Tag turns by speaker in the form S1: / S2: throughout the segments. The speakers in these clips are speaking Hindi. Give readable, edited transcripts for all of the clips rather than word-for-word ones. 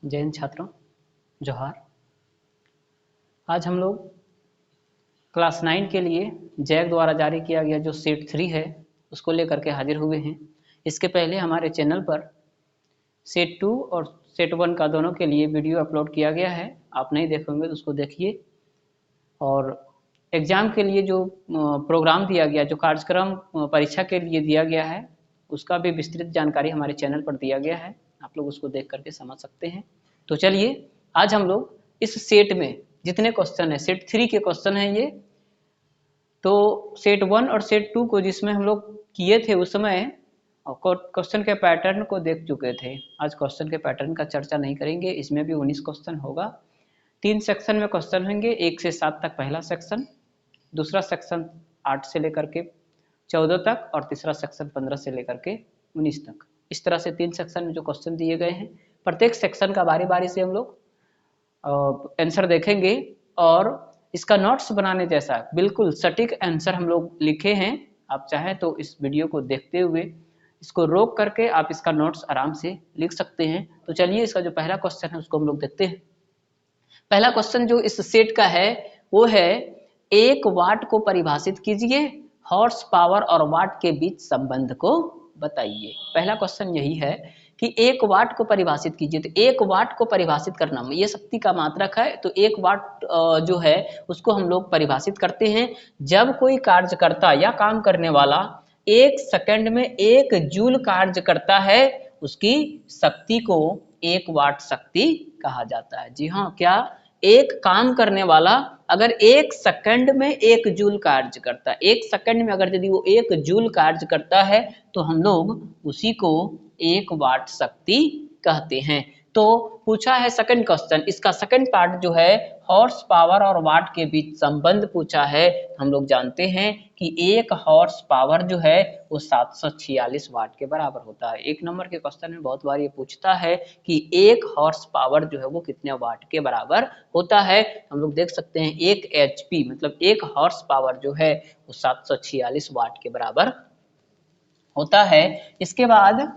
S1: जय हिंद छात्रों, जोहार। आज हम लोग क्लास 9 के लिए जैक द्वारा जारी किया गया जो सेट 3 है उसको लेकर के हाजिर हुए हैं। इसके पहले हमारे चैनल पर सेट 2 और सेट 1 का दोनों के लिए वीडियो अपलोड किया गया है। आप नहीं देखेंगे तो उसको देखिए। और एग्ज़ाम के लिए जो प्रोग्राम दिया गया, जो कार्यक्रम परीक्षा के लिए दिया गया है, उसका भी विस्तृत जानकारी हमारे चैनल पर दिया गया है। आप लोग उसको देख करके समझ सकते हैं। तो चलिए, आज हम लोग इस सेट में जितने क्वेश्चन है, सेट 3 के क्वेश्चन हैं ये। तो सेट 1 और सेट 2 को जिसमें हम लोग किए थे उस समय क्वेश्चन के पैटर्न को देख चुके थे। आज क्वेश्चन के पैटर्न का चर्चा नहीं करेंगे। इसमें भी 19 क्वेश्चन होगा। 3 सेक्शन में क्वेश्चन होंगे, 1 से 7 तक पहला सेक्शन, दूसरा सेक्शन 8 से लेकर के 14 तक और तीसरा सेक्शन 15 से लेकर के 19 तक। इस तरह से 3 सेक्शन में जो क्वेश्चन दिए गए हैं, प्रत्येक सेक्शन का बारी बारी से हम लोग आंसर देखेंगे और इसका नोट्स बनाने जैसा बिल्कुल सटीक आंसर हम लोग लिखे हैं। आप चाहें तो इस वीडियो को देखते हुए इसको रोक करके आप इसका नोट्स आराम से लिख सकते हैं। तो चलिए, इसका जो पहला क्वेश्चन है उसको हम लोग देखते हैं। पहला क्वेश्चन जो इस सेट का है वो है, 1 वाट को परिभाषित कीजिए, हॉर्स पावर और वाट के बीच संबंध को बताइए। पहला क्वेश्चन यही है कि 1 वाट को परिभाषित कीजिए। तो 1 वाट को परिभाषित करना, ये शक्ति का मात्रक है। तो 1 वाट जो है उसको हम लोग परिभाषित करते हैं जब कोई कार्यकर्ता या काम करने वाला 1 सेकंड में 1 जूल कार्य करता है, उसकी शक्ति को 1 वाट शक्ति कहा जाता है। जी हाँ, क्या एक काम करने वाला अगर 1 सेकंड में 1 जूल कार्य करता है, 1 सेकंड में अगर यदि वो 1 जूल कार्य करता है तो हम लोग उसी को 1 वाट शक्ति कहते हैं। तो पूछा है सेकंड क्वेश्चन, इसका सेकंड पार्ट जो है हॉर्स पावर और वाट के बीच संबंध पूछा है। हम लोग जानते हैं कि 1 हॉर्स पावर जो है वो 746 वाट के बराबर होता है। 1 नंबर के क्वेश्चन में बहुत बार ये पूछता है कि 1 हॉर्स पावर जो है वो कितने वाट के बराबर होता है। हम लोग देख सकते हैं 1 HP मतलब 1 हॉर्स पावर जो है वो 746 वाट के बराबर होता है। इसके बाद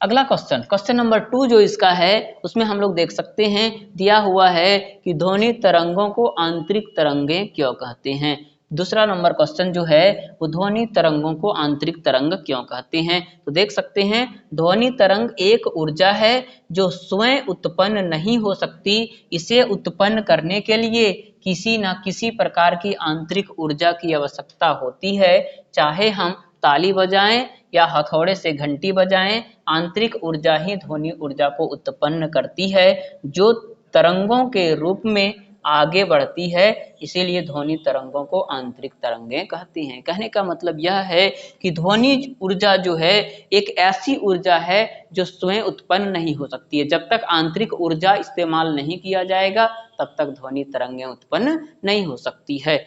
S1: अगला क्वेश्चन, क्वेश्चन नंबर 2 जो इसका है उसमें हम लोग देख सकते हैं, दिया हुआ है कि ध्वनि तरंगों को आंतरिक तरंगें क्यों कहते हैं। दूसरा नंबर क्वेश्चन जो है वो ध्वनि तरंगों को आंतरिक तरंग क्यों कहते हैं। तो देख सकते हैं, ध्वनि तरंग एक ऊर्जा है जो स्वयं उत्पन्न नहीं हो सकती। इसे उत्पन्न करने के लिए किसी न किसी प्रकार की आंतरिक ऊर्जा की आवश्यकता होती है। चाहे हम ताली बजाएं या हथौड़े से घंटी बजाएं, आंतरिक ऊर्जा ही ध्वनि ऊर्जा को उत्पन्न करती है जो तरंगों के रूप में आगे बढ़ती है। इसीलिए ध्वनि तरंगों को आंतरिक तरंगें कहती हैं। कहने का मतलब यह है कि ध्वनि ऊर्जा जो है एक ऐसी ऊर्जा है जो स्वयं उत्पन्न नहीं हो सकती है। जब तक आंतरिक ऊर्जा इस्तेमाल नहीं किया जाएगा तब तक ध्वनि तरंगें उत्पन्न नहीं हो सकती है।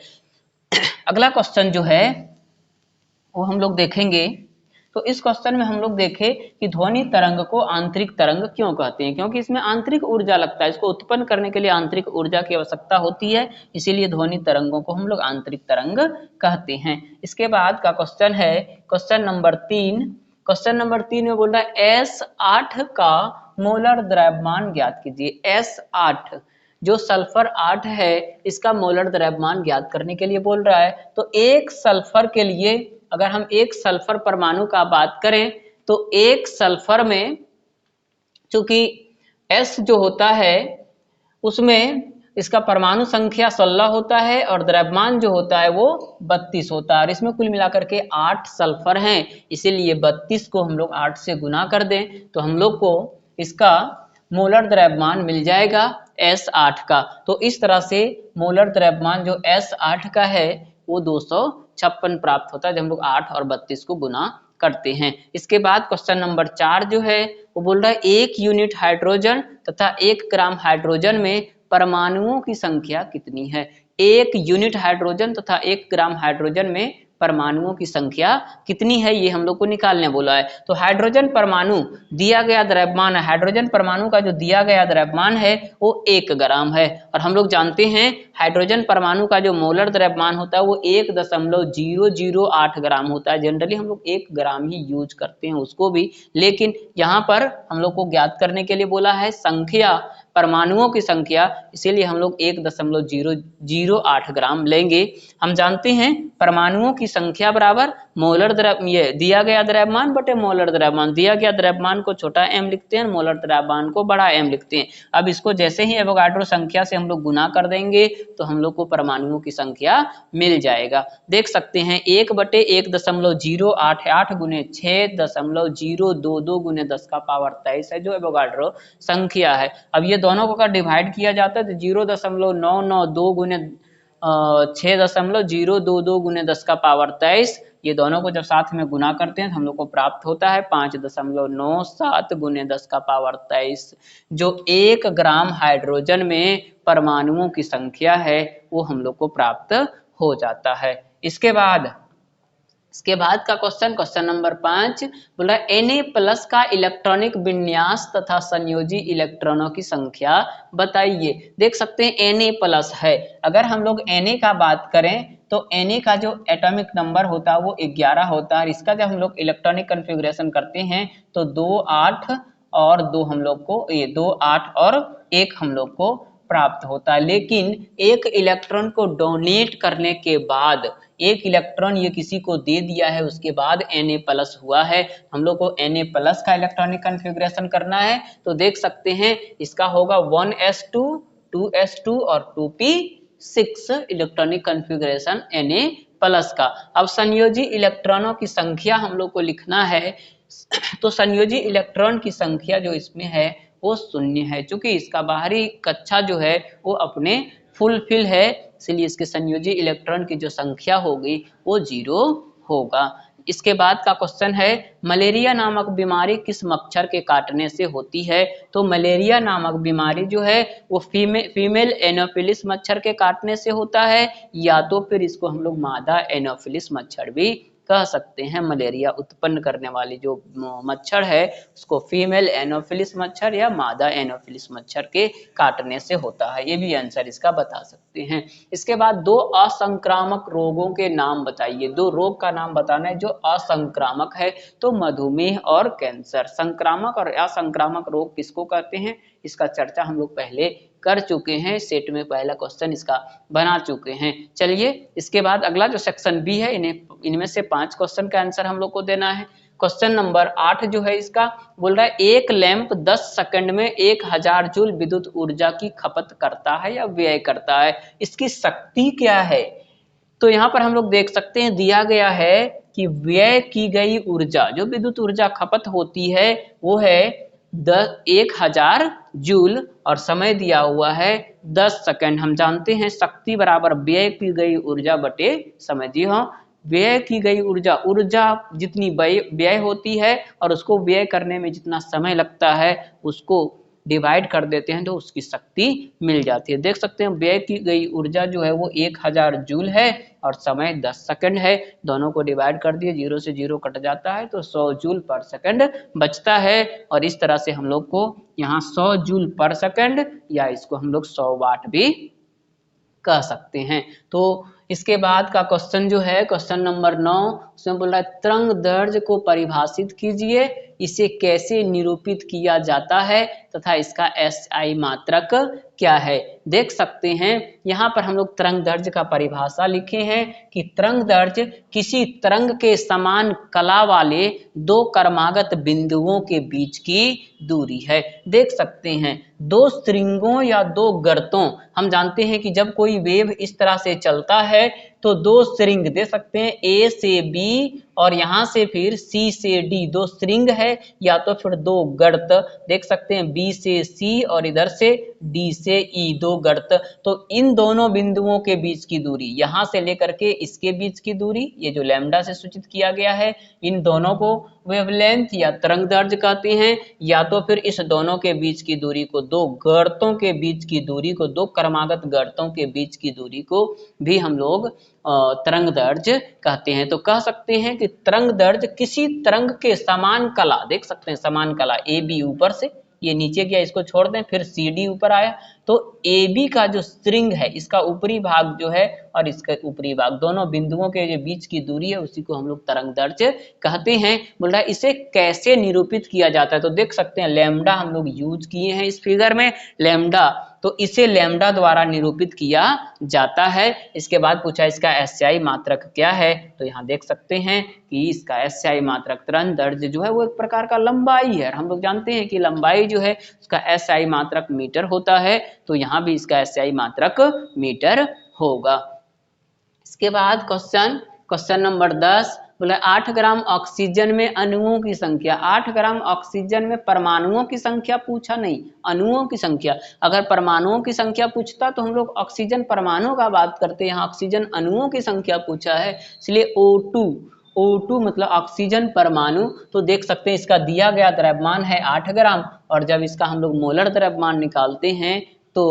S1: अगला क्वेश्चन जो है वो हम लोग देखेंगे। तो इस क्वेश्चन में हम लोग देखें कि ध्वनि तरंग को आंतरिक तरंग क्यों कहते हैं, क्योंकि इसमें आंतरिक ऊर्जा लगता है। इसको उत्पन्न करने के लिए आंतरिक ऊर्जा की आवश्यकता होती है, इसीलिए ध्वनि तरंगों को हम लोग आंतरिक तरंग कहते हैं। इसके बाद का क्वेश्चन है क्वेश्चन नंबर 3। क्वेश्चन नंबर 3 में बोल रहा है S8 का मोलर द्रव्यमान ज्ञात कीजिए। S8 जो सल्फर 8 है इसका मोलर द्रव्यमान ज्ञात करने के लिए बोल रहा है। तो एक सल्फर के लिए अगर हम एक सल्फर परमाणु का बात करें तो एक सल्फर में चूंकि S जो होता है उसमें इसका परमाणु संख्या 16 होता है और द्रव्यमान जो होता है वो 32 होता है और इसमें कुल मिलाकर के 8 सल्फर हैं। इसीलिए 32 को हम लोग 8 से गुना कर दें तो हम लोग को इसका मोलर द्रव्यमान मिल जाएगा S8 का। तो इस तरह से मोलर द्रव्यमान जो S8 का है वो 256 प्राप्त होता है जब हम लोग 8 और 32 को गुना करते हैं। इसके बाद क्वेश्चन नंबर 4 जो है वो बोल रहा है 1 यूनिट हाइड्रोजन तथा 1 ग्राम हाइड्रोजन में परमाणुओं की संख्या कितनी है। 1 यूनिट हाइड्रोजन तथा 1 ग्राम हाइड्रोजन में परमाणुओं की संख्या कितनी है ये हम लोग को निकालने बोला है। तो हाइड्रोजन परमाणु दिया गया द्रव्यमान है, हाइड्रोजन परमाणु का जो दिया गया द्रव्यमान है वो 1 ग्राम है। और हम लोग जानते हैं हाइड्रोजन परमाणु का जो मोलर द्रव्यमान होता है वो 1.008 ग्राम होता है। जनरली हम लोग 1 ग्राम ही यूज करते हैं उसको भी, लेकिन यहाँ पर हम लोग को ज्ञात करने के लिए बोला है संख्या, परमाणुओं की संख्या, इसीलिए हम लोग 1.008 ग्राम लेंगे। हम जानते हैं परमाणुओं की संख्या बराबर मोलर द्रव्य, ये दिया गया द्रव्यमान बटे मोलर द्रव्यमान, दिया गया द्रव्यमान को छोटा m लिखते हैं, मोलर द्रव्यमान को बड़ा M लिखते हैं। अब इसको जैसे ही एवोगाड्रो संख्या से हम लोग गुना कर देंगे तो हम लोग को परमाणुओं की संख्या मिल जाएगा। देख सकते हैं 1/1.088 गुने 6.022 गुने 10⁻23 है जो एवोगाड्रो संख्या है। अब ये दोनों को अगर डिवाइड किया जाता है तो 0.992 गुने 6.022 गुने 10⁻23, ये दोनों को जब साथ में गुना करते हैं तो हम लोग को प्राप्त होता है 5.97 गुने 10⁻23, जो 1 ग्राम हाइड्रोजन में परमाणुओं की संख्या है वो हम लोग को प्राप्त हो जाता है। इसके बाद का क्वेश्चन नंबर 5 बोल रहा है Na+ का इलेक्ट्रॉनिक विन्यास तथा संयोजी इलेक्ट्रॉनों की संख्या बताइए। देख सकते हैं Na+ है, अगर हम लोग Na का बात करें तो Na का जो एटॉमिक नंबर होता है वो 11 होता है। इसका जब हम लोग इलेक्ट्रॉनिक कॉन्फ़िगरेशन करते हैं तो 2 8 और 2 हम लोग को, ये 2 8 और 1 हम लोग को प्राप्त होता है। लेकिन एक इलेक्ट्रॉन को डोनेट करने के बाद, एक इलेक्ट्रॉन ये किसी को दे दिया है उसके बाद Na+ हुआ है, हम लोग को Na+ का इलेक्ट्रॉनिक कॉन्फ़िगरेशन करना है। तो देख सकते हैं इसका होगा 1s2 2s2 और 2p6 इलेक्ट्रॉनिक कॉन्फ़िगरेशन Na+ का। अब संयोजी इलेक्ट्रॉनों की संख्या हम लोग को लिखना है, तो संयोजी इलेक्ट्रॉन की संख्या जो इसमें है वो 0 है, क्योंकि इसका बाहरी कक्षा जो है वो अपने फुलफिल है, इसलिए इसके संयोजी इलेक्ट्रॉन की जो संख्या होगी वो 0 होगा। इसके बाद का क्वेश्चन है मलेरिया नामक बीमारी किस मच्छर के काटने से होती है। तो मलेरिया नामक बीमारी जो है वो फीमेल एनोफिलिस मच्छर के काटने से होता है, या तो फिर इसको हम लोग मादा एनोफिलिस मच्छर भी कह सकते हैं। मलेरिया उत्पन्न करने वाली जो मच्छर है उसको फीमेल एनोफिलिस मच्छर या मादा एनोफिलिस मच्छर के काटने से होता है, ये भी आंसर इसका बता सकते हैं। इसके बाद 2 असंक्रामक रोगों के नाम बताइए। 2 रोग का नाम बताना है जो असंक्रामक है, तो मधुमेह और कैंसर। संक्रामक और असंक्रामक रोग किसको कहते हैं इसका चर्चा हम लोग पहले कर चुके हैं, सेट में पहला क्वेश्चन इसका बना चुके हैं। चलिए इसके बाद अगला जो सेक्शन बी है, इनमें से 5 क्वेश्चन का आंसर हम लोग को देना है। क्वेश्चन नंबर 8 जो है इसका बोल रहा है एक लैंप 10 सेकंड में 1000 जूल विद्युत ऊर्जा की खपत करता है या व्यय करता है, इसकी शक्ति क्या है। तो यहाँ पर हम लोग देख सकते हैं दिया गया है कि व्यय की गई ऊर्जा, जो विद्युत ऊर्जा खपत होती है वो है 1000 जूल और समय दिया हुआ है 10 सेकंड। हम जानते हैं शक्ति बराबर व्यय की गई ऊर्जा बटे समय। जी हाँ, व्यय की गई ऊर्जा, ऊर्जा जितनी व्यय होती है और उसको व्यय करने में जितना समय लगता है उसको डिवाइड कर देते हैं तो उसकी शक्ति मिल जाती है। देख सकते हैं व्यय की गई ऊर्जा जो है वो 1000 जूल है और समय 10 सेकंड है, दोनों को डिवाइड कर दिए, 0 से 0 कट जाता है तो 100 जूल पर सेकंड बचता है। और इस तरह से हम लोग को यहाँ 100 जूल पर सेकंड या इसको हम लोग 100 वाट भी कह सकते हैं। तो इसके बाद का क्वेश्चन जो है क्वेश्चन नंबर 9, उसमें बोल रहा है तरंग दैर्ध्य को परिभाषित कीजिए, इसे कैसे निरूपित किया जाता है तथा इसका SI मात्रक क्या है। देख सकते हैं यहाँ पर हम लोग तरंग दैर्ध्य का परिभाषा लिखे हैं कि तरंग दैर्ध्य किसी तरंग के समान कला वाले 2 क्रमागत बिंदुओं के बीच की दूरी है। देख सकते हैं 2 स्ट्रिंगों या 2 गर्तों, हम जानते हैं कि जब कोई वेव इस तरह से चलता है तो 2 स्ट्रिंग दे सकते हैं A से B और यहाँ से फिर C से D 2 स्ट्रिंग है या तो फिर 2 गर्त देख सकते हैं, B से C और इधर से D से E 2 गर्त। तो इन दोनों बिंदुओं के बीच की दूरी, यहाँ से लेकर के इसके बीच की दूरी, ये जो लैम्डा से सूचित किया गया है, इन दोनों को वेवलेंथ या तरंग दैर्ध्य कहते हैं, या तो फिर इस दोनों के बीच की दूरी को, दो गर्तों के बीच की दूरी को, दो क्रमागत गर्तों के बीच की दूरी को भी हम लोग तरंग दैर्ध्य कहते हैं। तो कह सकते हैं कि तरंग दैर्ध्य किसी तरंग के समान कला, देख सकते हैं समान कला, ए बी ऊपर से ये नीचे गया, इसको छोड़ दें, फिर सी डी ऊपर आया, तो ए बी का जो स्ट्रिंग है इसका ऊपरी भाग जो है और इसका ऊपरी भाग, दोनों बिंदुओं के जो बीच की दूरी है उसी को हम लोग तरंग दैर्ध्य कहते हैं। बोल रहा है इसे कैसे निरूपित किया जाता है, तो देख सकते हैं लैम्डा हम लोग यूज किए हैं इस फिगर में, लैम्डा, तो इसे लैम्डा द्वारा निरूपित किया जाता है। इसके बाद पूछा इसका एसआई मात्रक क्या है, तो यहाँ देख सकते हैं कि इसका एसआई मात्रक तरंग दैर्ध्य जो है वो एक प्रकार का लंबाई है, हम लोग जानते हैं कि लंबाई जो है उसका एसआई मात्रक मीटर होता है, तो यहाँ भी इसका एसआई मात्रक मीटर होगा। इसके बाद क्वेश्चन नंबर 10 बोला 8 ग्राम ऑक्सीजन में अणुओं की संख्या, 8 ग्राम ऑक्सीजन में परमाणुओं की संख्या पूछा नहीं, अणुओं की संख्या। अगर परमाणुओं की संख्या पूछता तो हम लोग ऑक्सीजन परमाणु का बात करते हैं, यहाँ ऑक्सीजन अणुओं की संख्या पूछा है, इसलिए O2 मतलब ऑक्सीजन परमाणु। तो देख सकते हैं इसका दिया गया द्रव्यमान है 8 ग्राम, और जब इसका हम लोग मोलर द्रव्यमान निकालते हैं तो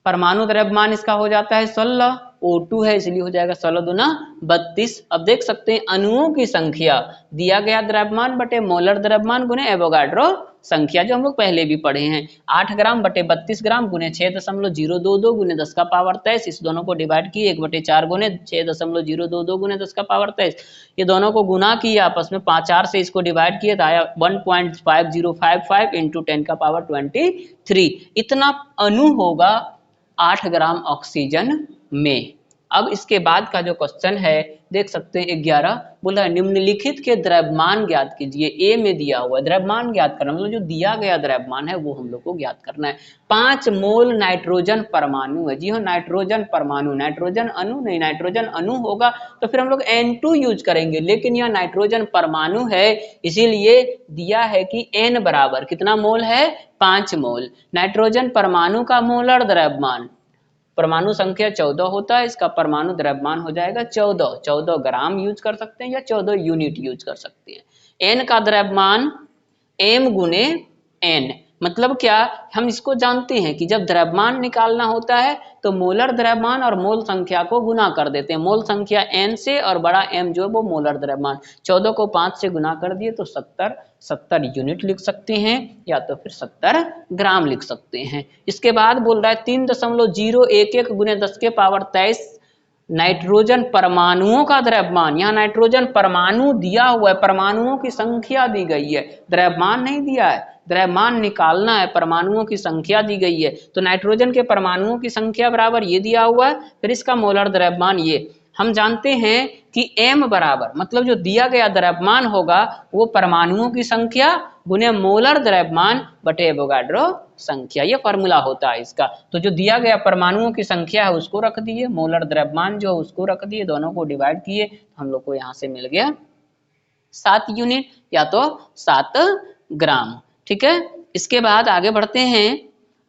S1: परमाणु द्रव्यमान इसका हो जाता है 16, O2 है इसलिए हो जाएगा 16 दूना 32। अब देख सकते हैं अणुओं की संख्या, दिया गया द्रव्यमान बटे मोलर द्रव्यमान गुने एवोगाड्रो संख्या, जो हम लोग पहले भी पढ़े हैं, 8 ग्राम बटे 32 ग्राम गुने 6.022 गुने 10 का पावर 23, इस दोनों को डिवाइड किए 1/4 गुने 6.022 गुने 10 का पावर 23, ये दोनों को गुना किए आपस में, 4 से इसको डिवाइड किए तो आया 1.5055 इंटू 10 का पावर 23, इतना अणु होगा 8 ग्राम ऑक्सीजन में। अब इसके बाद का जो क्वेश्चन है देख सकते हैं 11, बोला निम्नलिखित के द्रव्यमान ज्ञात कीजिए। ए में दिया हुआ द्रव्यमान ज्ञात करना, मतलब जो दिया गया द्रव्यमान है वो हम लोग को ज्ञात करना है। 5 मोल नाइट्रोजन परमाणु है, जी हाँ नाइट्रोजन परमाणु, नाइट्रोजन अणु नहीं, नाइट्रोजन अणु होगा तो फिर हम लोग N2 यूज करेंगे, लेकिन यह नाइट्रोजन परमाणु है इसीलिए दिया है कि N बराबर कितना मोल है, 5 मोल। नाइट्रोजन परमाणु का मोलर द्रव्यमान, परमाणु संख्या 14 होता है, इसका परमाणु द्रव्यमान हो जाएगा 14 ग्राम यूज कर सकते हैं या 14 यूनिट यूज कर सकते हैं। N का द्रव्यमान M गुने N, मतलब क्या, हम इसको जानते हैं कि जब द्रव्यमान निकालना होता है तो मोलर द्रव्यमान और मोल संख्या को गुना कर देते हैं, मोल संख्या N से और बड़ा M जो है वो मोलर द्रव्यमान, 14 को 5 से गुना कर दिए तो 70 यूनिट लिख सकते हैं या तो फिर 70 ग्राम लिख सकते हैं। इसके बाद बोल रहा है 3.011 गुने 10 के पावर 23 नाइट्रोजन परमाणुओं का द्रव्यमान, यहाँ नाइट्रोजन परमाणु दिया हुआ है, परमाणुओं की संख्या दी गई है, द्रव्यमान नहीं दिया है, द्रव्यमान निकालना है, परमाणुओं की संख्या दी गई है, तो नाइट्रोजन के परमाणुओं की संख्या बराबर ये दिया हुआ है, फिर इसका मोलर द्रव्यमान ये, हम जानते हैं कि M बराबर मतलब जो दिया गया द्रव्यमान होगा वो परमाणुओं की संख्या गुने मोलर द्रव्यमान बटे एवोगाड्रो संख्या, ये फॉर्मूला होता है इसका। तो जो दिया गया परमाणुओं की संख्या है उसको रख दिए, मोलर द्रव्यमान जो उसको रख दिए, दोनों को डिवाइड किए तो हम लोग को यहाँ से मिल गया 7 यूनिट या तो 7 ग्राम। ठीक है, इसके बाद आगे बढ़ते हैं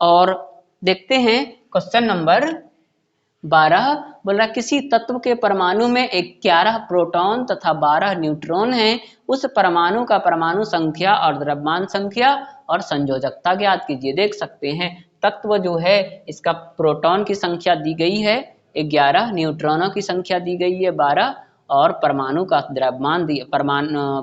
S1: और देखते हैं क्वेश्चन नंबर 12, बोल रहा किसी तत्व के परमाणु में 11 प्रोटॉन तथा 12 न्यूट्रॉन हैं, उस परमाणु का परमाणु संख्या और द्रव्यमान संख्या और संयोजकता ज्ञात कीजिए। देख सकते हैं तत्व जो है इसका प्रोटॉन की संख्या दी गई है 11, न्यूट्रॉनों की संख्या दी गई है 12 और परमाणु का द्रव्यमान दिया,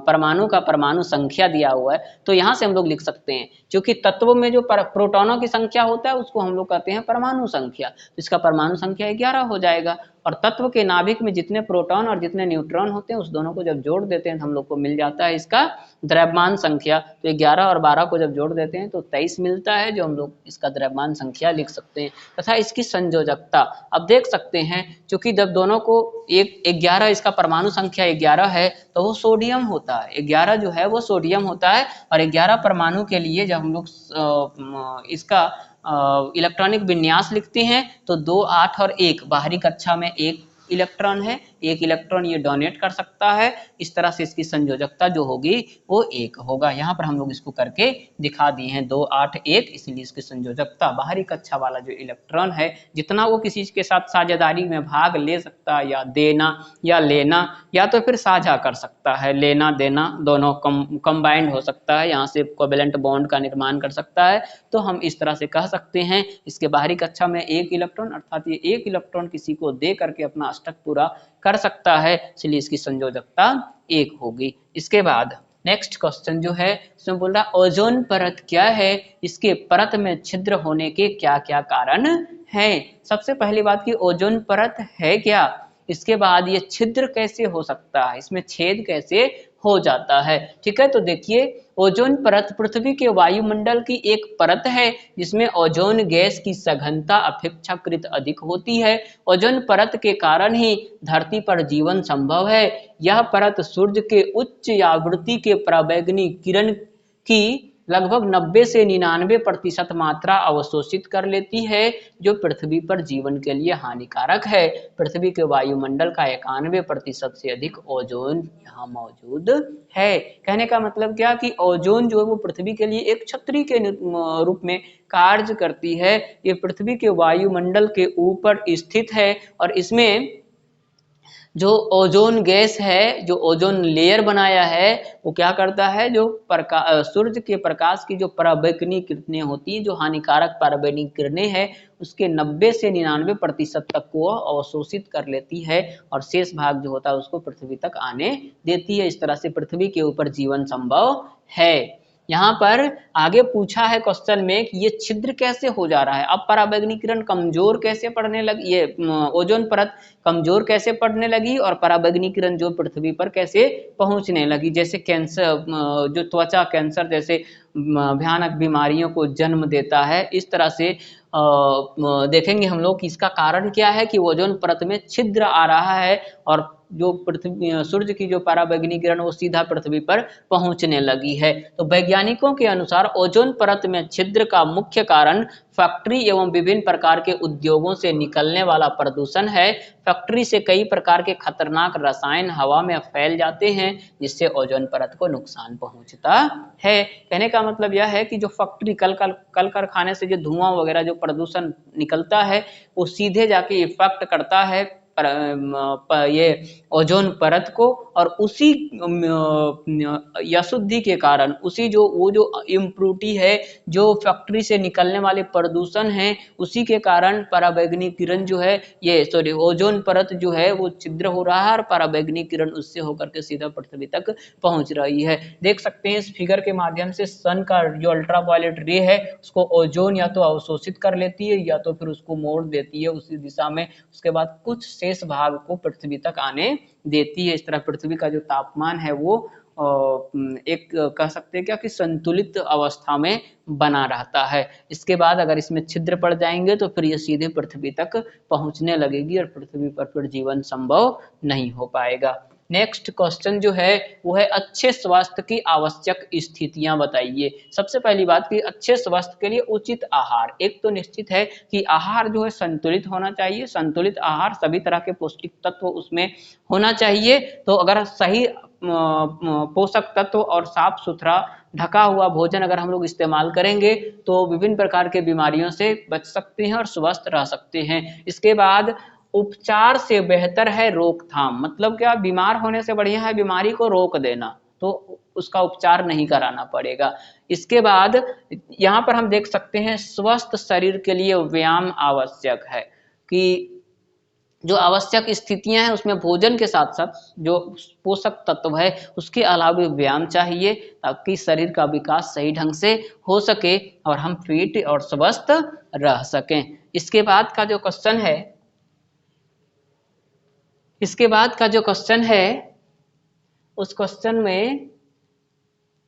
S1: परमाणु का परमाणु संख्या दिया हुआ है। तो यहाँ से हम लोग लिख सकते हैं क्योंकि तत्व में जो प्रोटॉनों की संख्या होता है उसको हम लोग कहते हैं परमाणु संख्या, तो इसका परमाणु संख्या 11 हो जाएगा। और तत्व के नाभिक में जितने प्रोटॉन और जितने न्यूट्रॉन होते हैं उस दोनों को जब जोड़ देते हैं तो हम लोग को मिल जाता है इसका द्रव्यमान संख्या। तो 11 और 12 को जब जोड़ देते हैं तो 23 मिलता है, जो हम लोग इसका द्रव्यमान संख्या लिख सकते हैं। तथा इसकी संयोजकता, अब देख सकते हैं क्योंकि जब दोनों को 11 इसका परमाणु संख्या 11 है तो वो सोडियम होता है, 11 जो है वो सोडियम होता है। और 11 परमाणु के लिए जब हम लोग इसका इलेक्ट्रॉनिक विन्यास लिखते हैं तो 2, 8 और 1, बाहरी कक्षा में 1 इलेक्ट्रॉन है, 1 इलेक्ट्रॉन ये डोनेट कर सकता है। इस तरह से इसकी संयोजकता जो होगी वो 1 होगा। यहाँ पर हम लोग इसको करके दिखा दिए हैं 2 8 1, इसलिए इसकी संयोजकता बाहरी कक्षा वाला जो इलेक्ट्रॉन है जितना वो किसी के साथ साझेदारी में भाग ले सकता है या देना या लेना या तो फिर साझा कर सकता है, लेना देना दोनों कंबाइंड हो सकता है, यहाँ से कोवेलेंट बॉन्ड का निर्माण कर सकता है। तो हम इस तरह से कह सकते हैं इसके बाहरी कक्षा में 1 इलेक्ट्रॉन, अर्थात ये 1 इलेक्ट्रॉन किसी को दे करके अपना अष्टक पूरा कर सकता है, इसलिए इसकी संयोजकता 1 होगी। इसके बाद नेक्स्ट क्वेश्चन जो है इसमें बोल रहा है ओजोन परत क्या है, इसके परत में छिद्र होने के क्या क्या कारण हैं। सबसे पहली बात की ओजोन परत है क्या, इसके बाद ये छिद्र कैसे हो सकता है, इसमें छेद कैसे हो जाता है। ठीक है, तो देखिए ओजोन परत पृथ्वी के वायुमंडल की एक परत है जिसमें ओजोन गैस की सघनता अपेक्षाकृत अधिक होती है। ओजोन परत के कारण ही धरती पर जीवन संभव है। यह परत सूर्य के उच्च आवृत्ति के पराबैंगनी किरण की लगभग 90 से 99% मात्रा अवशोषित कर लेती है, जो पृथ्वी पर जीवन के लिए हानिकारक है। पृथ्वी के वायुमंडल का 91% से अधिक ओजोन यहाँ मौजूद है। कहने का मतलब क्या कि ओजोन जो है वो पृथ्वी के लिए एक छतरी के रूप में कार्य करती है। ये पृथ्वी के वायुमंडल के ऊपर स्थित है और इसमें जो ओजोन गैस है, जो ओजोन लेयर बनाया है, वो क्या करता है, जो सूर्य के प्रकाश की जो पराबैंगनी किरणें होती है, जो हानिकारक पराबैंगनी किरणें हैं, उसके 90 से 99% तक को अवशोषित कर लेती है और शेष भाग जो होता है उसको पृथ्वी तक आने देती है। इस तरह से पृथ्वी के ऊपर जीवन संभव है। यहाँ पर आगे पूछा है क्वेश्चन में कि ये छिद्र कैसे हो जा रहा है। अब पराबैंगनी किरण कमजोर कैसे पड़ने लगी, ये ओजोन परत कमजोर कैसे पड़ने लगी और पराबैंगनी किरण जो पृथ्वी पर कैसे पहुंचने लगी। जैसे कैंसर, जो त्वचा कैंसर जैसे भयानक बीमारियों को जन्म देता है, इस तरह से देखेंगे हम लोग कि इसका कारण क्या है कि ओजोन परत में छिद्र आ रहा है और जो पृथ्वी सूर्य की जो पराबैंगनी किरण वो सीधा पृथ्वी पर पहुंचने लगी है। तो वैज्ञानिकों के अनुसार ओजोन परत में छिद्र का मुख्य कारण फैक्ट्री एवं विभिन्न प्रकार के उद्योगों से निकलने वाला प्रदूषण है। फैक्ट्री से कई प्रकार के खतरनाक रसायन हवा में फैल जाते हैं जिससे ओजोन परत को नुकसान पहुंचता है। कहने का मतलब यह है कि जो फैक्ट्री कल कारखाने से जो धुआं वगैरह जो प्रदूषण निकलता है वो सीधे जाके इफेक्ट करता है ये ओजोन परत को और उसी अशुद्धि के कारण, उसी जो वो जो इम्प्रूरिटी है, जो फैक्ट्री से निकलने वाले प्रदूषण हैं, उसी के कारण पराबैंगनी किरण जो है ये ओजोन परत जो है वो छिद्र हो रहा है और पराबैंगनी किरण उससे होकर के सीधा पृथ्वी तक पहुंच रही है। देख सकते हैं इस फिगर के माध्यम से सन का जो अल्ट्रावायलेट रे है उसको ओजोन या तो अवशोषित कर लेती है या तो फिर उसको मोड़ देती है उसी दिशा में, उसके बाद कुछ शेष भाग को पृथ्वी तक आने देती है। इस तरह पृथ्वी का जो तापमान है वो एक कह सकते हैं क्या कि संतुलित अवस्था में बना रहता है। इसके बाद अगर इसमें छिद्र पड़ जाएंगे तो फिर ये सीधे पृथ्वी तक पहुंचने लगेगी और पृथ्वी पर फिर जीवन संभव नहीं हो पाएगा। नेक्स्ट क्वेश्चन जो है वो है अच्छे स्वास्थ्य की आवश्यक स्थितियां बताइए। सबसे पहली बात कि अच्छे स्वास्थ्य के लिए उचित आहार, एक तो निश्चित है कि आहार जो है संतुलित होना चाहिए। संतुलित आहार सभी तरह के पौष्टिक तत्व उसमें होना चाहिए। तो अगर सही पोषक तत्व और साफ सुथरा ढका हुआ भोजन अगर हम लोग इस्तेमाल करेंगे तो विभिन्न प्रकार के बीमारियों से बच सकते हैं और स्वस्थ रह सकते हैं। इसके बाद उपचार से बेहतर है रोकथाम, मतलब क्या, बीमार होने से बढ़िया है बीमारी को रोक देना, तो उसका उपचार नहीं कराना पड़ेगा। इसके बाद यहाँ पर हम देख सकते हैं स्वस्थ शरीर के लिए व्यायाम आवश्यक है, कि जो आवश्यक स्थितियां हैं उसमें भोजन के साथ साथ जो पोषक तत्व है उसके अलावा व्यायाम चाहिए ताकि शरीर का विकास सही ढंग से हो सके और हम फिट और स्वस्थ रह सकें। इसके बाद का जो क्वेश्चन है, इसके बाद का जो क्वेश्चन है उस क्वेश्चन में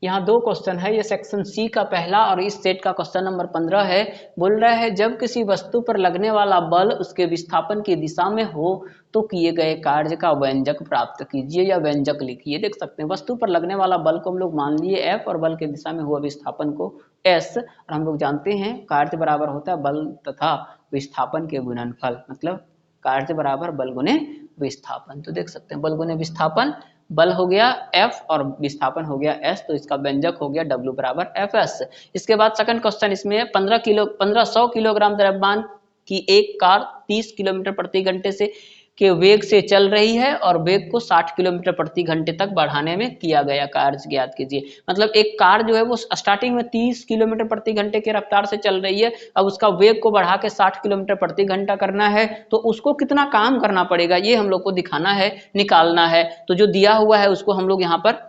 S1: यहाँ 2 क्वेश्चन है, ये सेक्शन सी का पहला और इस सेट का क्वेश्चन नंबर 15 है। बोल रहा है जब किसी वस्तु पर लगने वाला बल उसके विस्थापन की दिशा में हो तो किए गए कार्य का व्यंजक प्राप्त कीजिए या व्यंजक लिखिए। देख सकते हैं वस्तु पर लगने वाला बल को हम लोग मान लिए F और बल के दिशा में हुआ विस्थापन को S, और हम लोग जानते हैं कार्य बराबर होता है बल तथा विस्थापन के गुणनफल, मतलब कार्य बराबर बल गुने विस्थापन। तो देख सकते हैं बल गुने विस्थापन, बल हो गया F और विस्थापन हो गया S, तो इसका व्यंजक हो गया W बराबर FS। इसके बाद सेकंड क्वेश्चन इसमें 1500 किलोग्राम द्रव्यमान की एक कार 30 किलोमीटर प्रति घंटे से के वेग से चल रही है और वेग को 60 किलोमीटर प्रति घंटे तक बढ़ाने में किया गया कार्य ज्ञात कीजिए। मतलब एक कार जो है वो स्टार्टिंग में 30 किलोमीटर प्रति घंटे की रफ्तार से चल रही है, अब उसका वेग को बढ़ा के 60 किलोमीटर प्रति घंटा करना है, तो उसको कितना काम करना पड़ेगा ये हम लोग को दिखाना है, निकालना है। तो जो दिया हुआ है उसको हम लोग यहाँ पर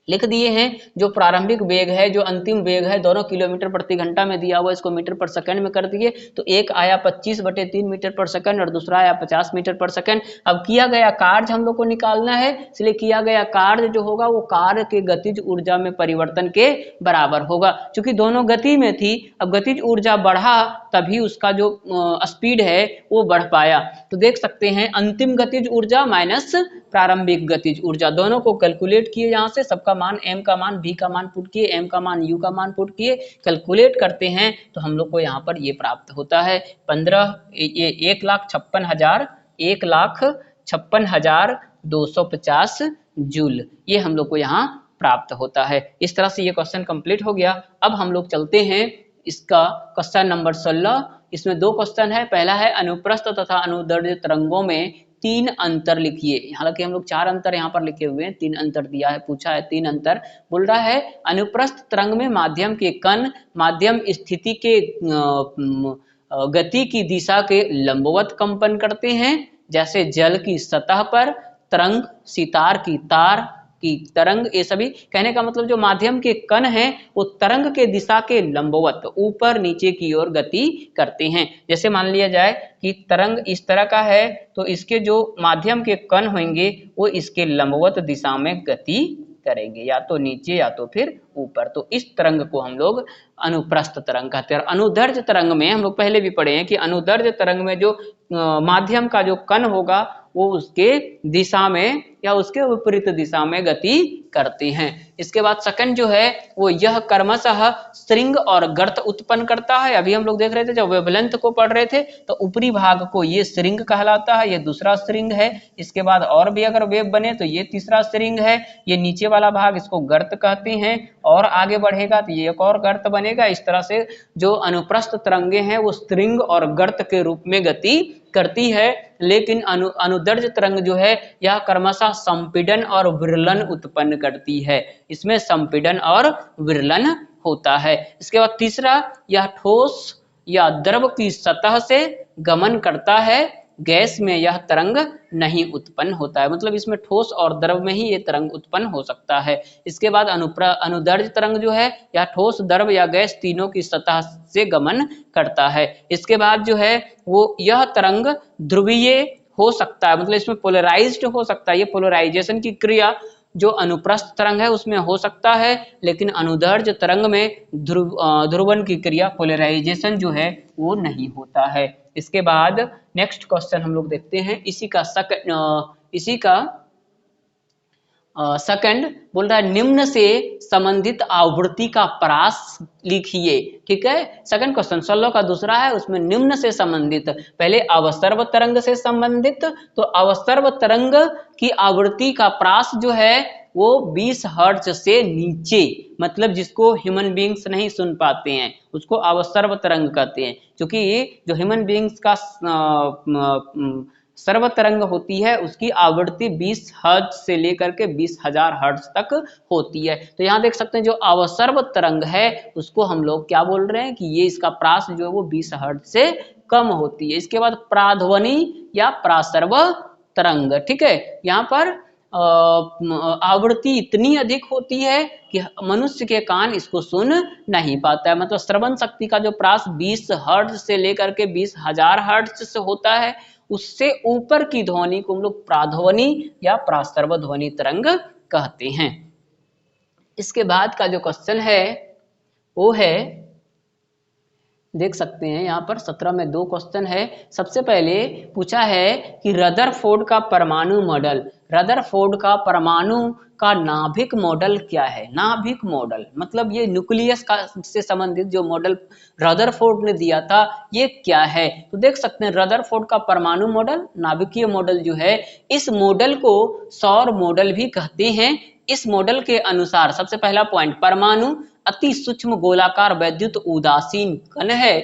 S1: लिख दिए हैं। जो प्रारंभिक वेग है, जो अंतिम वेग है, दोनों किलोमीटर प्रति घंटा में दिया हुआ, इसको मीटर पर सेकंड में कर दिए। तो एक आया 25/3 मीटर पर सेकंड और दूसरा आया 50 मीटर पर सेकंड। अब किया गया कार्य हम लोग को निकालना है, इसलिए किया गया कार्य जो होगा वो कार्य के गतिज ऊर्जा में परिवर्तन के बराबर होगा। क्योंकि दोनों गति में थी, अब गतिज ऊर्जा बढ़ा तभी उसका जो स्पीड है वो बढ़ पाया। तो देख सकते हैं अंतिम गतिज ऊर्जा माइनस प्रारंभिक गतिज ऊर्जा, दोनों को कैलकुलेट किए, यहाँ से सबका मान m का मान v का मान पुट किए, m का मान u का मान पुट किए, कैलकुलेट करते हैं तो हम लोग को यहाँ पर ये प्राप्त होता है 1,56,250 जूल, ये हम लोग को यहाँ प्राप्त होता है। इस तरह से ये क्वेश्चन कंप्लीट हो गया। अब हम लोग चलते हैं इसका क्वेश्चन नंबर 16। इसमें दो क्वेश्चन है। पहला है अनुप्रस्थ तथा अनुदैर्ध्य तरंगों में 3 अंतर लिखिए। हालांकि हम लोग 4 अंतर यहाँ पर लिखे हुए हैं, 3 अंतर दिया है, पूछा है 3 अंतर। बोल रहा है अनुप्रस्थ तरंग में माध्यम के कण माध्यम स्थिति के गति की दिशा के लंबवत कंपन करते हैं, जैसे जल की सतह पर तरंग, सितार की तार की तरंग। ये सभी कहने का मतलब जो माध्यम के कण हैं वो तरंग के दिशा के लंबवत ऊपर नीचे की ओर गति करते हैं। जैसे मान लिया जाए कि तरंग इस तरह का है, तो इसके जो माध्यम के कण होंगे वो इसके लंबवत दिशा में गति करेंगे, या तो नीचे या तो फिर ऊपर। तो इस तरंग को हम लोग अनुप्रस्थ तरंग कहते हैं। अनुदैर्ध्य तरंग में हम लोग पहले भी पढ़े हैं कि अनुदैर्ध्य तरंग में जो माध्यम का जो कण होगा वो उसके दिशा में या उसके विपरीत दिशा में गति करते हैं। इसके बाद सेकंड जो है वो यह क्रमशः श्रृंग और गर्त उत्पन्न करता है। अभी हम लोग देख रहे थे जब वेवलेंथ को पढ़ रहे थे तो ऊपरी भाग को ये श्रृंग कहलाता है, ये दूसरा श्रृंग है। इसके बाद और भी अगर वेव बने तो ये तीसरा श्रृंग है, ये नीचे वाला भाग इसको गर्त कहते हैं, और आगे बढ़ेगा तो ये एक और गर्त बनेगा। इस तरह से जो अनुप्रस्थ तरंगे हैं वो श्रृंग और गर्त के रूप में गति करती है। लेकिन अनुदैर्ध्य तरंग जो है यह क्रमशः संपीड़न और विरलन उत्पन्न करती है, इसमें संपीड़न और विरलन होता है। इसके बाद तीसरा, यह ठोस या द्रव की सतह से गमन करता है, गैस में यह तरंग नहीं उत्पन्न होता है। मतलब इसमें ठोस और द्रव में ही ये तरंग उत्पन्न हो सकता है। इसके बाद अनुदैर्ध्य तरंग जो है यह ठोस, द्रव या गैस तीनों की सतह से गमन करता है। इसके बाद जो है वो यह तरंग ध्रुवीय हो सकता है, मतलब इसमें पोलराइज्ड हो सकता है। ये पोलराइजेशन की क्रिया जो अनुप्रस्थ तरंग है उसमें हो सकता है, लेकिन अनुदैर्ध्य तरंग में ध्रुवण की क्रिया पोलराइजेशन जो है वो नहीं होता है। इसके बाद नेक्स्ट क्वेश्चन हम लोग देखते हैं। इसी का सेकंड बोल रहा है निम्न से संबंधित आवृत्ति का परास लिखिए। ठीक है, सेकंड क्वेश्चन 16 का दूसरा है, उसमें निम्न से संबंधित, पहले अवसर्व तरंग से संबंधित। तो अवसर्व तरंग की आवृत्ति का परास जो है वो 20 हर्ट्ज से नीचे, मतलब जिसको ह्यूमन बींग्स नहीं सुन पाते हैं उसको अवसर्व तरंग कहते हैं। क्योंकि जो ह्यूमन बींग्स का सर्व तरंग होती है उसकी आवृत्ति 20 हर्ट्ज से लेकर के 20,000 हर्ट्ज तक होती है। तो यहाँ देख सकते हैं जो अवसर्व तरंग है उसको हम लोग क्या बोल रहे हैं कि ये इसका प्रास जो है वो 20 हर्ट्ज से कम होती है। इसके बाद प्राध्वनि या प्रासर्व तरंग, ठीक है, यहाँ पर आवृत्ति इतनी अधिक होती है कि मनुष्य के कान इसको सुन नहीं पाता है। मतलब श्रवण शक्ति का जो प्रास 20 हर्ट्ज से लेकर के 20,000 हर्ट्ज से होता है, उससे ऊपर की ध्वनि को हम लोग प्राध्वनि या प्रासर्व ध्वनि तरंग कहते हैं। इसके बाद का जो क्वेश्चन है वो है, देख सकते हैं यहाँ पर 17 में 2 क्वेश्चन है। सबसे पहले पूछा है कि रदरफोर्ड का परमाणु मॉडल, रदरफोर्ड का परमाणु का नाभिक मॉडल क्या है? नाभिक मॉडल मतलब ये न्यूक्लियस का से संबंधित जो मॉडल रदरफोर्ड ने दिया था ये क्या है? तो देख सकते हैं रदरफोर्ड का परमाणु मॉडल, नाभिकीय मॉडल जो है, इस मॉडल को सौर मॉडल भी कहते हैं। इस मॉडल के अनुसार सबसे पहला पॉइंट, परमाणु अति सूक्ष्म गोलाकार वैद्युत उदासीन कण है।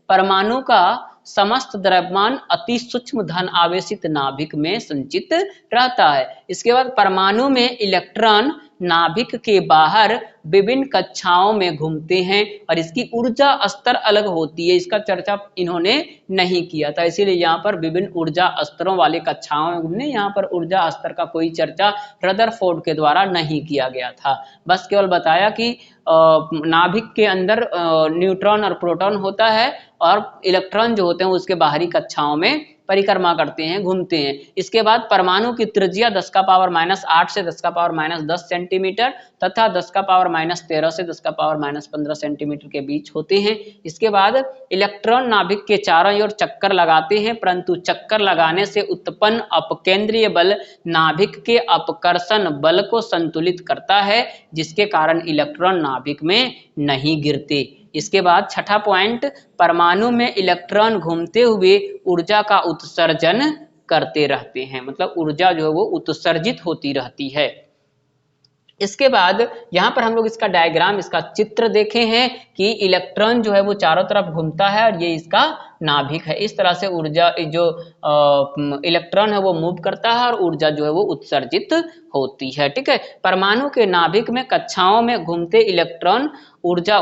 S1: परमाणु का समस्त द्रव्यमान अति सूक्ष्म धन आवेशित नाभिक में संचित रहता है। इसके बाद परमाणु में इलेक्ट्रॉन नाभिक के बाहर विभिन्न कक्षाओं में घूमते हैं और इसकी ऊर्जा स्तर अलग होती है। इसका चर्चा इन्होंने नहीं किया था, इसीलिए यहाँ पर विभिन्न ऊर्जा स्तरों वाले कक्षाओं में घूमने, यहाँ पर ऊर्जा स्तर का कोई चर्चा रदरफोर्ड के द्वारा नहीं किया गया था। बस केवल बताया कि नाभिक के अंदर न्यूट्रॉन और प्रोटॉन होता है और इलेक्ट्रॉन जो होते हैं उसके बाहरी कक्षाओं में परिक्रमा करते हैं, घूमते हैं। इसके बाद परमाणु की त्रिज्या 10⁻⁸ से 10⁻⁻10 सेंटीमीटर तथा 10⁻⁻13 से 10⁻⁻15 सेंटीमीटर के बीच होते हैं। इसके बाद इलेक्ट्रॉन नाभिक के चारों ओर चक्कर लगाते हैं, परंतु चक्कर लगाने से उत्पन्न अपकेंद्रीय बल नाभिक के अपकर्षण बल को संतुलित करता है, जिसके कारण इलेक्ट्रॉन नाभिक में नहीं गिरते। इसके बाद छठा पॉइंट, परमाणु में इलेक्ट्रॉन घूमते हुए ऊर्जा का उत्सर्जन करते रहते हैं, मतलब ऊर्जा जो है वो उत्सर्जित होती रहती है। इसके बाद यहाँ पर हम लोग इसका डायग्राम, इसका चित्र देखे हैं कि इलेक्ट्रॉन जो है वो चारों तरफ घूमता है और ये इसका नाभिक है। इस तरह से ऊर्जा जो इलेक्ट्रॉन है वो मूव करता है और ऊर्जा जो है वो उत्सर्जित होती है। ठीक है, परमाणु के नाभिक में कक्षाओं में घूमते इलेक्ट्रॉन ऊर्जा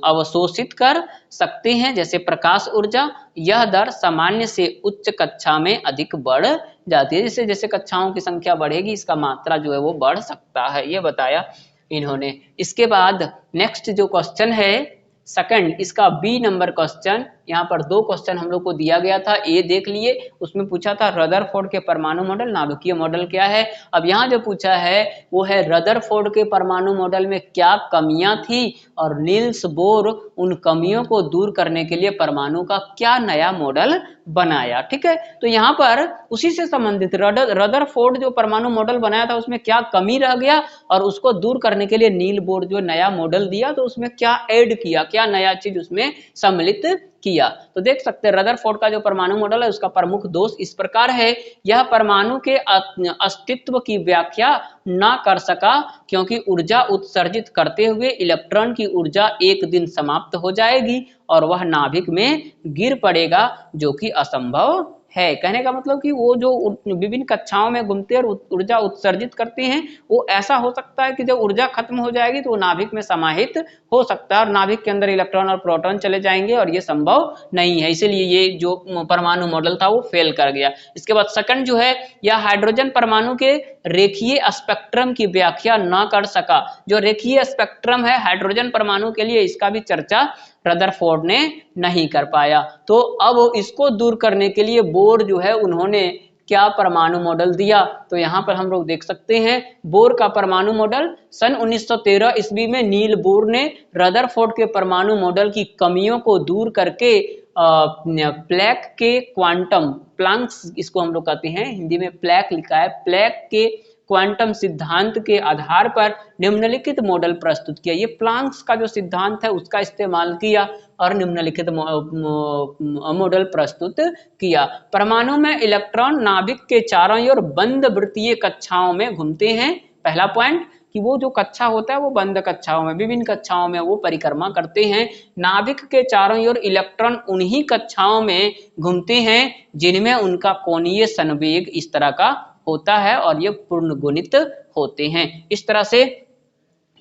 S1: अवशोषित कर सकते हैं, जैसे प्रकाश ऊर्जा। यह दर सामान्य से उच्च कक्षा में अधिक बढ़ जाती है। जैसे जैसे कक्षाओं की संख्या बढ़ेगी इसका मात्रा जो है वो बढ़ सकता है, ये बताया इन्होंने। इसके बाद नेक्स्ट जो क्वेश्चन है सेकंड, इसका बी नंबर क्वेश्चन, यहाँ पर दो क्वेश्चन हम लोग को दिया गया था। ए देख लिए, उसमें पूछा था रदरफोर्ड के परमाणु मॉडल, नाभिकीय मॉडल क्या है। अब यहाँ जो पूछा है वो है रदरफोर्ड के परमाणु मॉडल में क्या कमियां थी और नील्स बोर उन कमियों को दूर करने के लिए परमाणु का क्या नया मॉडल बनाया। ठीक है, तो यहाँ पर उसी से संबंधित रदरफोर्ड जो परमाणु मॉडल बनाया था उसमें क्या कमी रह गया और उसको दूर करने के लिए नील बोर जो नया मॉडल दिया तो उसमें क्या ऐड किया, क्या नया चीज उसमें सम्मिलित किया। तो देख सकते हैं रदरफोर्ड का जो परमाणु मॉडल है उसका प्रमुख दोष इस प्रकार है, यह परमाणु के अस्तित्व की व्याख्या ना कर सका क्योंकि ऊर्जा उत्सर्जित करते हुए इलेक्ट्रॉन की ऊर्जा एक दिन समाप्त हो जाएगी और वह नाभिक में गिर पड़ेगा, जो कि असंभव है। कहने का मतलब कि वो जो विभिन्न कक्षाओं में घूमते और ऊर्जा उत्सर्जित करते हैं वो ऐसा हो सकता है कि जब ऊर्जा खत्म हो जाएगी तो वो नाभिक में समाहित हो सकता है और नाभिक के अंदर इलेक्ट्रॉन और प्रोटॉन चले जाएंगे और ये संभव नहीं है, इसीलिए ये जो परमाणु मॉडल था वो फेल कर गया। इसके बाद सेकंड जो है, यह हाइड्रोजन परमाणु के रेखीय स्पेक्ट्रम की व्याख्या न कर सका। जो रेखीय स्पेक्ट्रम है हाइड्रोजन परमाणु के लिए, इसका भी चर्चा रदरफोर्ड ने नहीं कर पाया। तो अब इसको दूर करने के लिए बोर जो है उन्होंने क्या परमाणु मॉडल दिया, तो यहाँ पर हम लोग देख सकते हैं बोर का परमाणु मॉडल सन 1913 ईस्वी में नील बोर ने रदरफोर्ड के परमाणु मॉडल की कमियों को दूर करके प्लैंक के क्वांटम, प्लैंक्स इसको हम लोग कहते हैं, हिंदी में प्लैंक लिखा है, प्लैंक के क्वांटम सिद्धांत के आधार पर निम्नलिखित मॉडल प्रस्तुत किया। ये प्लैंक्स का जो सिद्धांत है उसका इस्तेमाल किया और निम्नलिखित मॉडल प्रस्तुत किया। परमाणु में इलेक्ट्रॉन नाभिक के चारों ओर बंद वृत्तीय कक्षाओं में घूमते हैं। पहला पॉइंट कि वो जो कक्षा होता है वो बंद कक्षाओं में, विभिन्न कक्षाओं में वो परिक्रमा करते हैं। नाभिक के चारों ओर इलेक्ट्रॉन उन्हीं कक्षाओं में घूमते हैं जिनमें उनका कोणीय संवेग इस तरह का होता है और ये पूर्ण गुणित होते हैं। इस तरह से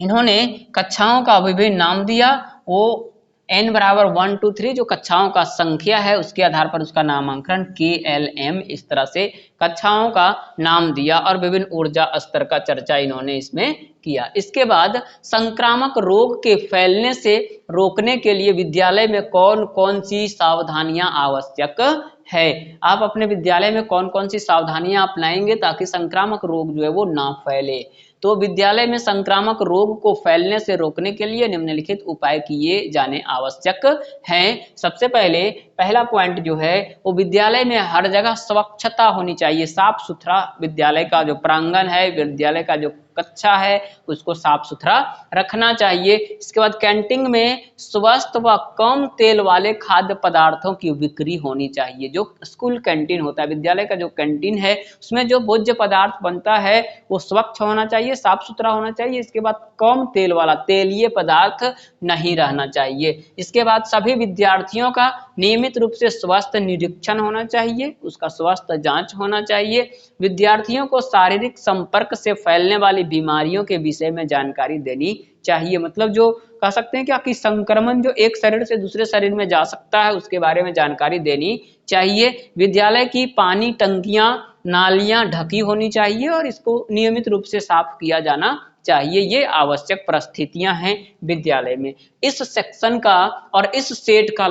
S1: इन्होंने कक्षाओं का विभिन्न नाम दिया, वो n बराबर 1 2 3 जो कक्षाओं का संख्या है उसके आधार पर उसका नामांकन KLM इस तरह से कक्षाओं का नाम दिया और विभिन्न ऊर्जा स्तर का चर्चा इन्होंने इसमें किया। इसके बाद संक्रामक रोग के फैलने से रोकने के लिए विद्यालय में कौन कौन सी सावधानियां आवश्यक है। आप अपने विद्यालय में कौन कौन सी सावधानियां अपनाएंगे ताकि संक्रामक रोग जो है वो ना फैले। तो विद्यालय में संक्रामक रोग को फैलने से रोकने के लिए निम्नलिखित उपाय किए जाने आवश्यक हैं। सबसे पहला पॉइंट जो है वो विद्यालय में हर जगह स्वच्छता होनी चाहिए, साफ सुथरा विद्यालय का जो प्रांगण है, विद्यालय का जो कक्षा है उसको साफ सुथरा रखना चाहिए। इसके बाद कैंटीन में स्वस्थ व कम तेल वाले खाद्य पदार्थों की बिक्री होनी चाहिए। जो स्कूल कैंटीन होता है, विद्यालय का जो कैंटीन है, उसमें जो भोज्य पदार्थ बनता है वो स्वच्छ होना चाहिए, साफ सुथरा होना चाहिए। इसके बाद कम तेल वाला, तेलीय पदार्थ नहीं रहना चाहिए। इसके बाद सभी विद्यार्थियों का नियमित रूप से स्वास्थ्य निरीक्षण होना चाहिए, उसका स्वास्थ्य जांच होना चाहिए। विद्यार्थियों को शारीरिक संपर्क से फैलने वाली बीमारियों के विषय में जानकारी देनी चाहिए। मतलब जो कह सकते हैं क्या कि संक्रमण जो एक शरीर से दूसरे शरीर में जा सकता है उसके बारे में जानकारी देनी चाहिए। विद्यालय की पानी टंकियां, नालियां ढकी होनी चाहिए और इसको नियमित रूप से साफ किया जाना चाहिए। ये आवश्यक परिस्थितियां हैं विद्यालय में। इस सेक्शन का और इस सेट का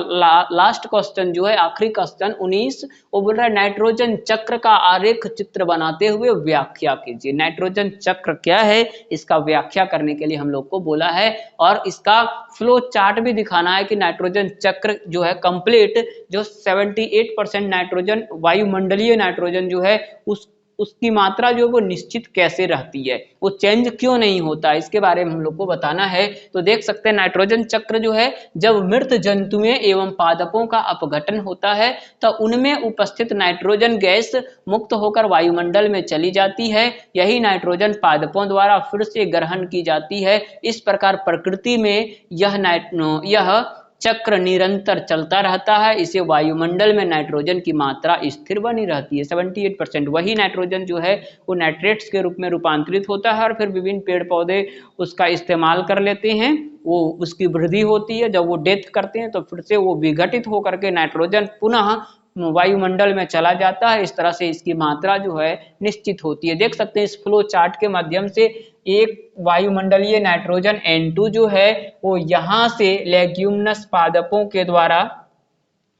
S1: लास्ट क्वेश्चन जो है, आखिरी क्वेश्चन 19, वो बोल रहा है नाइट्रोजन चक्र का आरेख चित्र बनाते हुए व्याख्या कीजिए। नाइट्रोजन चक्र क्या है, इसका व्याख्या करने के लिए हम लोग को बोला है और इसका फ्लो चार्ट भी दिखाना है कि नाइट्रोजन चक्र जो है कंप्लीट, जो 78% नाइट्रोजन, वायुमंडलीय नाइट्रोजन जो है उसकी मात्रा जो वो निश्चित कैसे रहती है, वो चेंज क्यों नहीं होता, इसके बारे में हम लोग को बताना है। तो देख सकते हैं नाइट्रोजन चक्र जो है, जब मृत जंतुओं एवं पादपों का अपघटन होता है तो उनमें उपस्थित नाइट्रोजन गैस मुक्त होकर वायुमंडल में चली जाती है। यही नाइट्रोजन पादपों द्वारा फिर से ग्रहण की जाती है। इस प्रकार प्रकृति में यह चक्र निरंतर चलता रहता है। इसे वायुमंडल में नाइट्रोजन की मात्रा स्थिर बनी रहती है 78%। वही नाइट्रोजन जो है वो नाइट्रेट्स के रूप में रूपांतरित होता है और फिर विभिन्न पेड़ पौधे उसका इस्तेमाल कर लेते हैं, वो उसकी वृद्धि होती है। जब वो डेथ करते हैं तो फिर से वो विघटित होकर के नाइट्रोजन पुनः वायुमंडल में चला जाता है। इस तरह से इसकी मात्रा जो है निश्चित होती है। देख सकते हैं इस फ्लो चार्ट के माध्यम से एक वायुमंडलीय नाइट्रोजन N2 जो है वो यहाँ से लेग्यूमिनस पादपों के द्वारा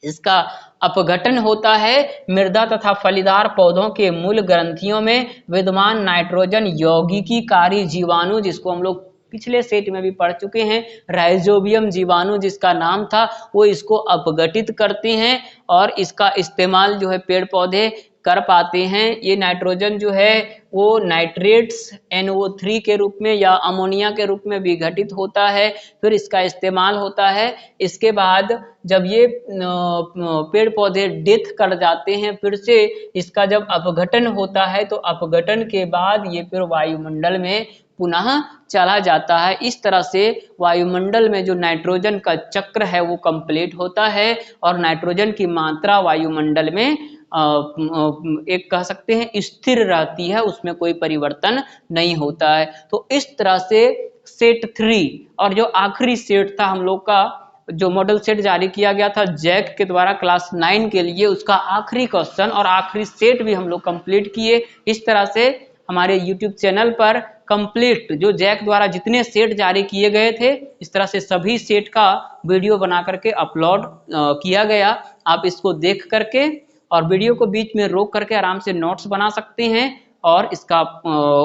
S1: इसका अपघटन होता है। मृदा तथा फलीदार पौधों के मूल ग्रंथियों में विद्यमान नाइट्रोजन यौगिकीकारी जीवाणु, जिसको हम लोग पिछले सेट में भी पढ़ चुके हैं, राइजोबियम जीवाणु जिसका नाम था, वो इसको अपघटित करते हैं और इसका इस्तेमाल जो है पेड़ पौधे कर पाते हैं। ये नाइट्रोजन जो है वो नाइट्रेट्स NO3 के रूप में या अमोनिया के रूप में विघटित होता है, फिर इसका इस्तेमाल होता है। इसके बाद जब ये पेड़ पौधे डेथ कर जाते हैं, फिर से इसका जब अपघटन होता है तो अपघटन के बाद ये फिर वायुमंडल में पुनः चला जाता है। इस तरह से वायुमंडल में जो नाइट्रोजन का चक्र है वो कंप्लीट होता है और नाइट्रोजन की मात्रा वायुमंडल में एक कह सकते हैं स्थिर रहती है, उसमें कोई परिवर्तन नहीं होता है। तो इस तरह से सेट 3 और जो आखिरी सेट था हम लोग का, जो मॉडल सेट जारी किया गया था जैक के द्वारा क्लास 9 के लिए, उसका आखिरी क्वेश्चन और आखिरी सेट भी हम लोग कंप्लीट किए। इस तरह से हमारे YouTube चैनल पर कंप्लीट जो जैक द्वारा जितने सेट जारी किए गए थे, इस तरह से सभी सेट का वीडियो बना करके अपलोड किया गया। आप इसको देख करके और वीडियो को बीच में रोक करके आराम से नोट्स बना सकते हैं और इसका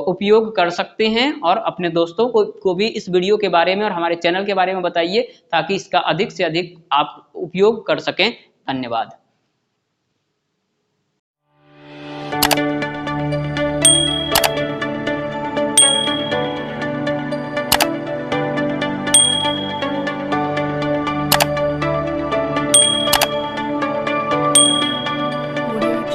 S1: उपयोग कर सकते हैं और अपने दोस्तों को भी इस वीडियो के बारे में और हमारे चैनल के बारे में बताइए ताकि इसका अधिक से अधिक आप उपयोग कर सकें। धन्यवाद।